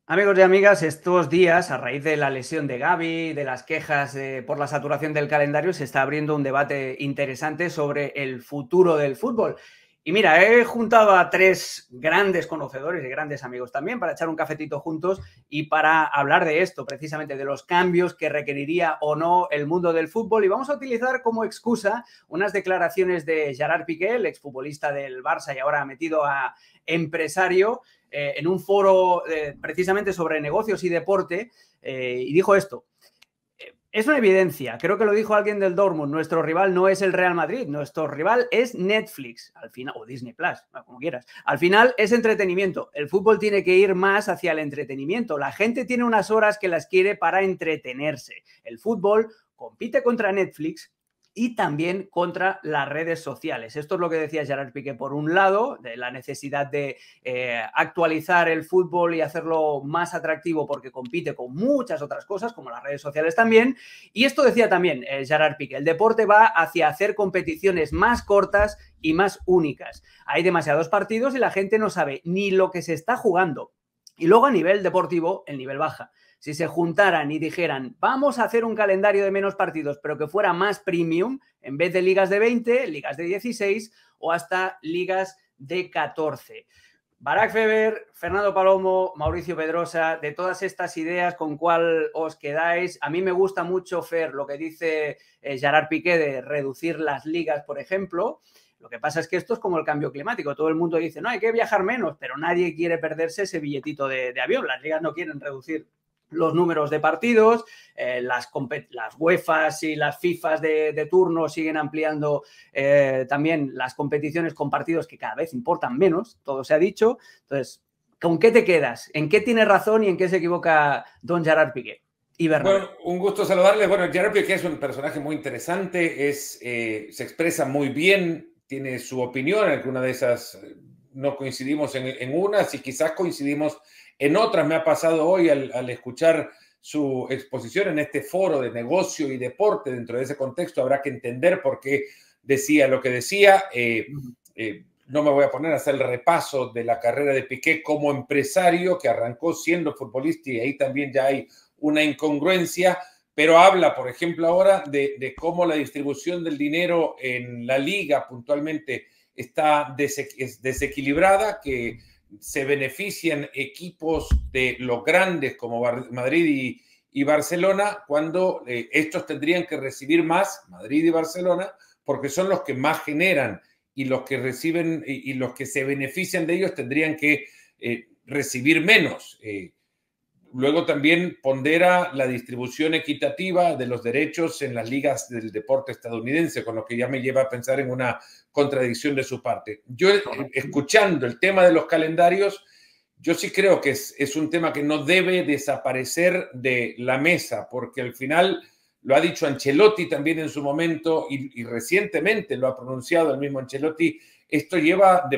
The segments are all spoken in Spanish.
Amigos y amigas, estos días, a raíz de la lesión de Gavi, de las quejas por la saturación del calendario, se está abriendo un debate interesante sobre el futuro del fútbol. Y mira, he juntado a tres grandes conocedores y grandes amigos también para echar un cafetito juntos y para hablar de esto, precisamente de los cambios que requeriría o no el mundo del fútbol. Y vamos a utilizar como excusa unas declaraciones de Gerard Piqué, el exfutbolista del Barça y ahora metido a empresario, en un foro precisamente sobre negocios y deporte, y dijo esto. Es una evidencia, creo que lo dijo alguien del Dortmund, nuestro rival no es el Real Madrid, nuestro rival es Netflix, al final, o Disney Plus, como quieras. Al final es entretenimiento, el fútbol tiene que ir más hacia el entretenimiento, la gente tiene unas horas que las quiere para entretenerse. El fútbol compite contra Netflix y también contra las redes sociales. Esto es lo que decía Gerard Piqué, por un lado, de la necesidad de actualizar el fútbol y hacerlo más atractivo porque compite con muchas otras cosas, como las redes sociales también. Y esto decía también Gerard Piqué, el deporte va hacia hacer competiciones más cortas y más únicas. Hay demasiados partidos y la gente no sabe ni lo que se está jugando. Y luego a nivel deportivo, el nivel baja. Si se juntaran y dijeran, vamos a hacer un calendario de menos partidos, pero que fuera más premium, en vez de ligas de 20, ligas de 16 o hasta ligas de 14. Barak Feber, Fernando Palomo, Mauricio Pedrosa, de todas estas ideas, ¿con cuál os quedáis? A mí me gusta mucho, Fer, lo que dice Gerard Piqué de reducir las ligas, por ejemplo. Lo que pasa es que esto es como el cambio climático. Todo el mundo dice, no, hay que viajar menos, pero nadie quiere perderse ese billetito de avión. Las ligas no quieren reducir los números de partidos, las UEFAs y las FIFAs de turno siguen ampliando también las competiciones con partidos que cada vez importan menos, todo se ha dicho. Entonces, ¿con qué te quedas? ¿En qué tiene razón y en qué se equivoca don Gerard Piqué? Y Bernabé. Bueno, un gusto saludarles. Bueno, Gerard Piqué es un personaje muy interesante, se expresa muy bien, tiene su opinión, alguna de esas no coincidimos en unas y quizás coincidimos en otras. Me ha pasado hoy al escuchar su exposición en este foro de negocio y deporte. Dentro de ese contexto habrá que entender por qué decía lo que decía. No me voy a poner a hacer el repaso de la carrera de Piqué como empresario, que arrancó siendo futbolista, y ahí también ya hay una incongruencia, pero habla, por ejemplo, ahora de cómo la distribución del dinero en la liga puntualmente está desequilibrada, que se benefician equipos de los grandes como Madrid y Barcelona, cuando estos tendrían que recibir más, Madrid y Barcelona, porque son los que más generan, y los que reciben y los que se benefician de ellos tendrían que recibir menos. Luego también pondera la distribución equitativa de los derechos en las ligas del deporte estadounidense, con lo que ya me lleva a pensar en una contradicción de su parte. Yo, escuchando el tema de los calendarios, yo sí creo que es un tema que no debe desaparecer de la mesa, porque al final lo ha dicho Ancelotti también en su momento y recientemente lo ha pronunciado el mismo Ancelotti. Esto lleva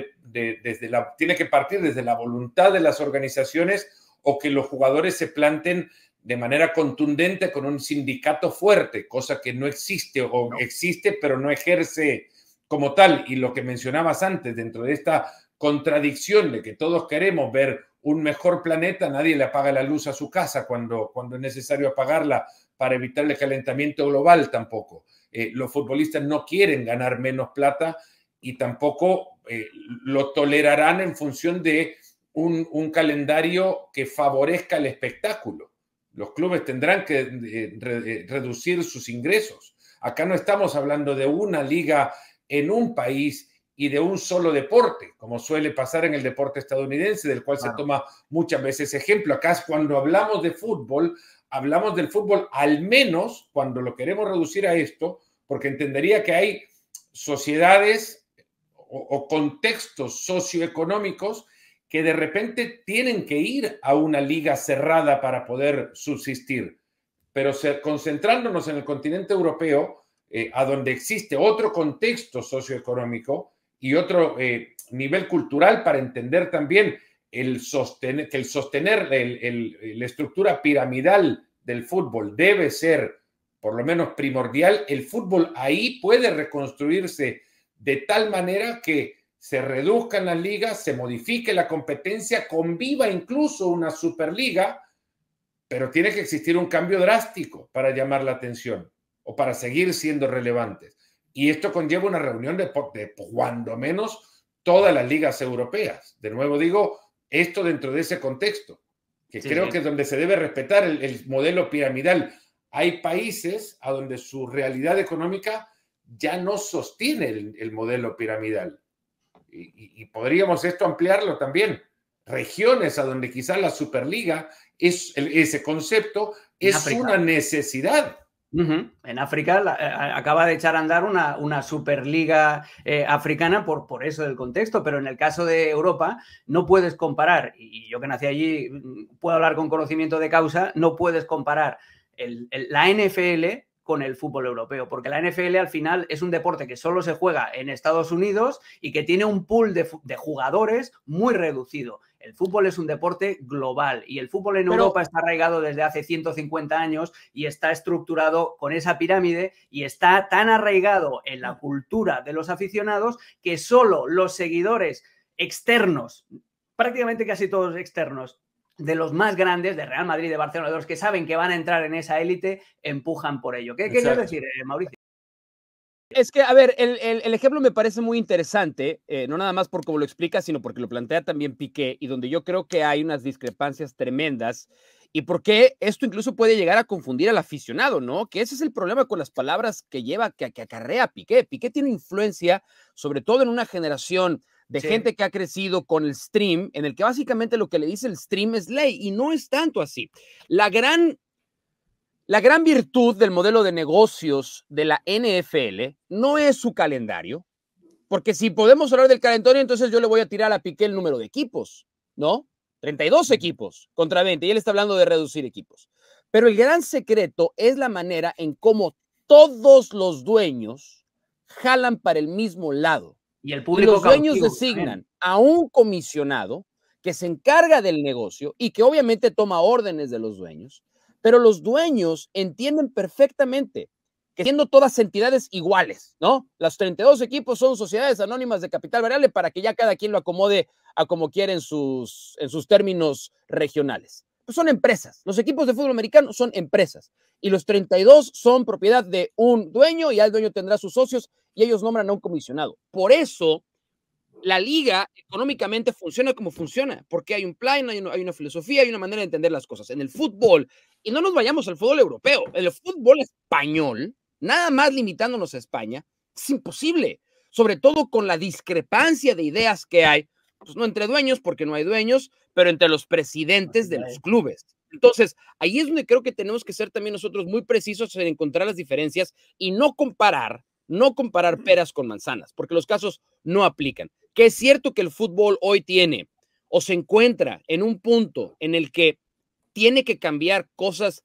tiene que partir desde la voluntad de las organizaciones, o que los jugadores se planten de manera contundente con un sindicato fuerte, cosa que no existe, o no existe pero no ejerce como tal. Y lo que mencionabas antes, dentro de esta contradicción de que todos queremos ver un mejor planeta, nadie le apaga la luz a su casa cuando es necesario apagarla para evitar el calentamiento global tampoco. Los futbolistas no quieren ganar menos plata y tampoco lo tolerarán en función de un calendario que favorezca el espectáculo. Los clubes tendrán que reducir sus ingresos. Acá no estamos hablando de una liga en un país y de un solo deporte, como suele pasar en el deporte estadounidense, del cual se toma muchas veces ejemplo. Acá, cuando hablamos de fútbol, hablamos del fútbol, al menos cuando lo queremos reducir a esto, porque entendería que hay sociedades o contextos socioeconómicos que de repente tienen que ir a una liga cerrada para poder subsistir. Pero concentrándonos en el continente europeo, a donde existe otro contexto socioeconómico y otro nivel cultural, para entender también que el sostener la estructura piramidal del fútbol debe ser por lo menos primordial. El fútbol ahí puede reconstruirse de tal manera que se reduzcan las ligas, se modifique la competencia, conviva incluso una Superliga, pero tiene que existir un cambio drástico para llamar la atención o para seguir siendo relevantes. Y esto conlleva una reunión de cuando menos todas las ligas europeas. De nuevo digo, esto dentro de ese contexto, que sí, creo que es donde se debe respetar el modelo piramidal. Hay países a donde su realidad económica ya no sostiene el modelo piramidal. Y podríamos esto ampliarlo también. Regiones a donde quizás la Superliga, ese concepto es una necesidad. En África acaba de echar a andar una Superliga africana por eso del contexto, pero en el caso de Europa no puedes comparar, y yo que nací allí puedo hablar con conocimiento de causa, no puedes comparar la NFL con el fútbol europeo, porque la NFL al final es un deporte que solo se juega en Estados Unidos y que tiene un pool de jugadores muy reducido. El fútbol es un deporte global y el fútbol en Europa está arraigado desde hace 150 años y está estructurado con esa pirámide y está tan arraigado en la cultura de los aficionados que solo los seguidores externos, prácticamente casi todos externos, de los más grandes, de Real Madrid, de Barcelona, de los que saben que van a entrar en esa élite, empujan por ello. ¿Qué querías decir, Mauricio? Es que, a ver, el ejemplo me parece muy interesante, no nada más por cómo lo explica, sino porque lo plantea también Piqué, y donde yo creo que hay unas discrepancias tremendas, y porque esto incluso puede llegar a confundir al aficionado, ¿no? Que ese es el problema con las palabras que acarrea Piqué. Piqué tiene influencia, sobre todo en una generación de gente que ha crecido con el stream, en el que básicamente lo que le dice el stream es ley, y no es tanto así. La gran virtud del modelo de negocios de la NFL no es su calendario, porque si podemos hablar del calendario, entonces yo le voy a tirar a Piqué el número de equipos, ¿no? 32 equipos contra 20, y él está hablando de reducir equipos. Pero el gran secreto es la manera en cómo todos los dueños jalan para el mismo lado. Y el público los dueños designan a un comisionado que se encarga del negocio y que obviamente toma órdenes de los dueños, pero los dueños entienden perfectamente que siendo todas entidades iguales, ¿no? Los 32 equipos son sociedades anónimas de capital variable para que ya cada quien lo acomode a como quiere en sus términos regionales. Pues son empresas. Los equipos de fútbol americano son empresas y los 32 son propiedad de un dueño y el dueño tendrá sus socios y ellos nombran a un comisionado. Por eso la liga económicamente funciona como funciona, porque hay un plan, hay una filosofía, hay una manera de entender las cosas. En el fútbol, y no nos vayamos al fútbol europeo, el fútbol español, nada más limitándonos a España, es imposible, sobre todo con la discrepancia de ideas que hay, pues no entre dueños, porque no hay dueños, pero entre los presidentes de los clubes. Entonces, ahí es donde creo que tenemos que ser también nosotros muy precisos en encontrar las diferencias y no comparar peras con manzanas, porque los casos no aplican. Que es cierto que el fútbol hoy tiene o se encuentra en un punto en el que tiene que cambiar cosas,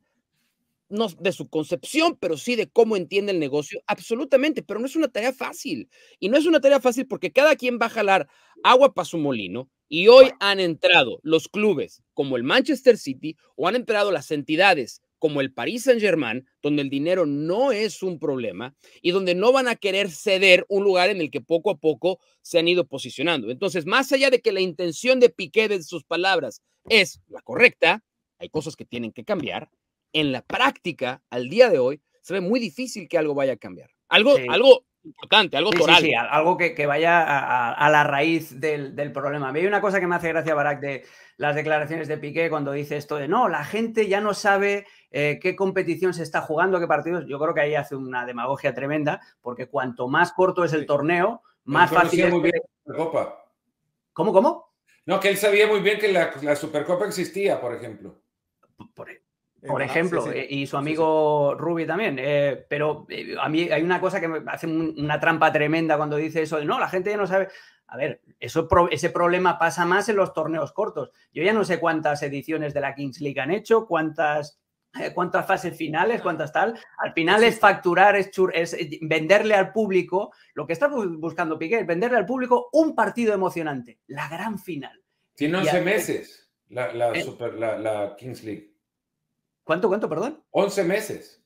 no de su concepción, pero sí de cómo entiende el negocio, absolutamente, pero no es una tarea fácil. Y no es una tarea fácil porque cada quien va a jalar agua para su molino, y hoy han entrado los clubes como el Manchester City o han entrado las entidades como el Paris Saint-Germain, donde el dinero no es un problema y donde no van a querer ceder un lugar en el que poco a poco se han ido posicionando. Entonces, más allá de que la intención de Piqué de sus palabras es la correcta, hay cosas que tienen que cambiar. En la práctica, al día de hoy, se ve muy difícil que algo vaya a cambiar. Algo importante, algo toral. Sí, algo que vaya a la raíz del problema. Hay una cosa que me hace gracia, Barak, de las declaraciones de Piqué cuando dice esto de no, la gente ya no sabe qué competición se está jugando, qué partidos. Yo creo que ahí hace una demagogia tremenda, porque cuanto más corto es el torneo, más fácil es... Muy bien la Supercopa. ¿Cómo? No, que él sabía muy bien que la Supercopa existía, por ejemplo. Por ejemplo, sí. Y su amigo Rubi también. Pero a mí hay una cosa que me hace una trampa tremenda cuando dice eso de no, la gente ya no sabe. A ver, ese problema pasa más en los torneos cortos. Yo ya no sé cuántas ediciones de la Kings League han hecho, cuántas fases finales, cuántas tal. Al final es facturar, es venderle al público, lo que está buscando Piqué, es venderle al público un partido emocionante, la gran final. Tiene 11 meses la Kings League. ¿Cuánto, perdón? 11 meses.